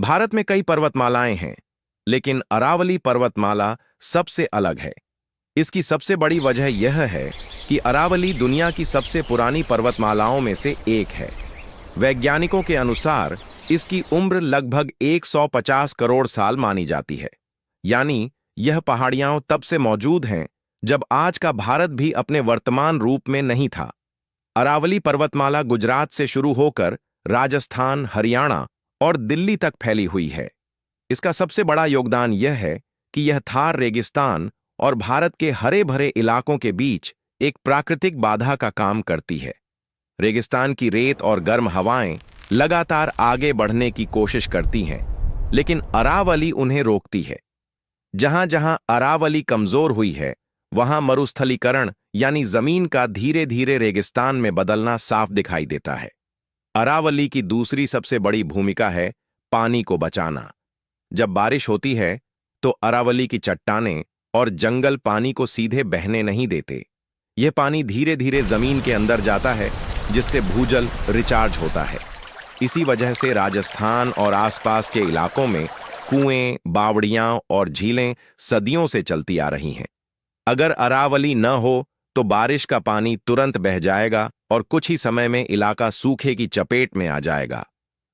भारत में कई पर्वतमालाएं हैं, लेकिन अरावली पर्वतमाला सबसे अलग है। इसकी सबसे बड़ी वजह यह है कि अरावली दुनिया की सबसे पुरानी पर्वतमालाओं में से एक है। वैज्ञानिकों के अनुसार इसकी उम्र लगभग 150 करोड़ साल मानी जाती है। यानी यह पहाड़ियां तब से मौजूद हैं जब आज का भारत भी अपने वर्तमान रूप में नहीं था। अरावली पर्वतमाला गुजरात से शुरू होकर राजस्थान, हरियाणा और दिल्ली तक फैली हुई है। इसका सबसे बड़ा योगदान यह है कि यह थार रेगिस्तान और भारत के हरे भरे इलाकों के बीच एक प्राकृतिक बाधा का काम करती है। रेगिस्तान की रेत और गर्म हवाएं लगातार आगे बढ़ने की कोशिश करती हैं, लेकिन अरावली उन्हें रोकती है। जहां जहां अरावली कमजोर हुई है, वहां मरुस्थलीकरण यानी जमीन का धीरे धीरे रेगिस्तान में बदलना साफ दिखाई देता है। अरावली की दूसरी सबसे बड़ी भूमिका है पानी को बचाना। जब बारिश होती है तो अरावली की चट्टानें और जंगल पानी को सीधे बहने नहीं देते। यह पानी धीरे धीरे जमीन के अंदर जाता है, जिससे भूजल रिचार्ज होता है। इसी वजह से राजस्थान और आसपास के इलाकों में कुएं, बावड़ियां और झीलें सदियों से चलती आ रही हैं। अगर अरावली न हो तो बारिश का पानी तुरंत बह जाएगा और कुछ ही समय में इलाका सूखे की चपेट में आ जाएगा।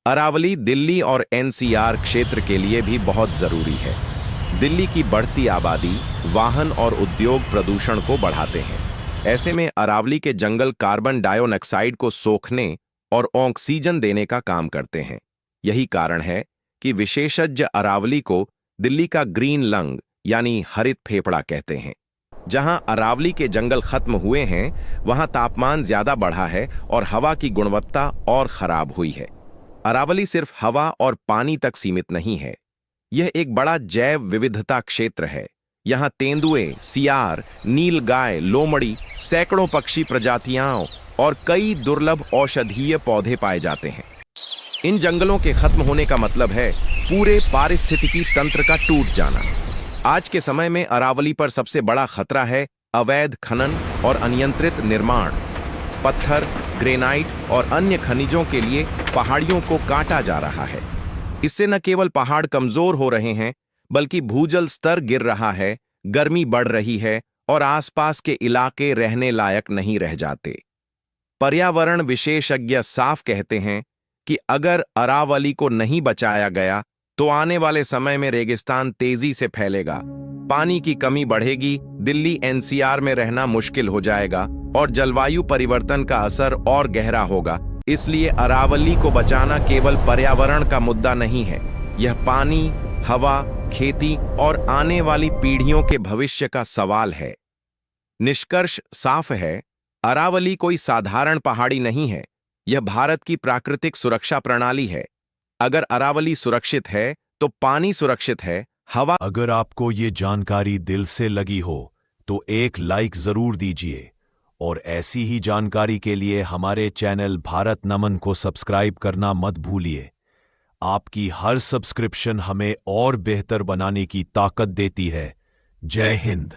अरावली दिल्ली और एनसीआर क्षेत्र के लिए भी बहुत जरूरी है। दिल्ली की बढ़ती आबादी, वाहन और उद्योग प्रदूषण को बढ़ाते हैं। ऐसे में अरावली के जंगल कार्बन डाइऑक्साइड को सोखने और ऑक्सीजन देने का काम करते हैं। यही कारण है कि विशेषज्ञ अरावली को दिल्ली का ग्रीन लंग यानी हरित फेफड़ा कहते हैं। जहां अरावली के जंगल खत्म हुए हैं, वहां तापमान ज्यादा बढ़ा है और हवा की गुणवत्ता और खराब हुई है। अरावली सिर्फ हवा और पानी तक सीमित नहीं है, यह एक बड़ा जैव विविधता क्षेत्र है। यहाँ तेंदुए, सियार, नीलगाय, लोमड़ी, सैकड़ों पक्षी प्रजातियां और कई दुर्लभ औषधीय पौधे पाए जाते हैं। इन जंगलों के खत्म होने का मतलब है पूरे पारिस्थितिकी तंत्र का टूट जाना। आज के समय में अरावली पर सबसे बड़ा खतरा है अवैध खनन और अनियंत्रित निर्माण। पत्थर, ग्रेनाइट और अन्य खनिजों के लिए पहाड़ियों को काटा जा रहा है। इससे न केवल पहाड़ कमजोर हो रहे हैं, बल्कि भूजल स्तर गिर रहा है, गर्मी बढ़ रही है और आसपास के इलाके रहने लायक नहीं रह जाते। पर्यावरण विशेषज्ञ साफ कहते हैं कि अगर अरावली को नहीं बचाया गया तो आने वाले समय में रेगिस्तान तेजी से फैलेगा, पानी की कमी बढ़ेगी, दिल्ली एनसीआर में रहना मुश्किल हो जाएगा और जलवायु परिवर्तन का असर और गहरा होगा। इसलिए अरावली को बचाना केवल पर्यावरण का मुद्दा नहीं है, यह पानी, हवा, खेती और आने वाली पीढ़ियों के भविष्य का सवाल है। निष्कर्ष साफ है, अरावली कोई साधारण पहाड़ी नहीं है, यह भारत की प्राकृतिक सुरक्षा प्रणाली है। अगर अरावली सुरक्षित है तो पानी सुरक्षित है, हवा। अगर आपको ये जानकारी दिल से लगी हो तो एक लाइक जरूर दीजिए और ऐसी ही जानकारी के लिए हमारे चैनल भारत नमन को सब्सक्राइब करना मत भूलिए। आपकी हर सब्सक्रिप्शन हमें और बेहतर बनाने की ताकत देती है। जय हिंद।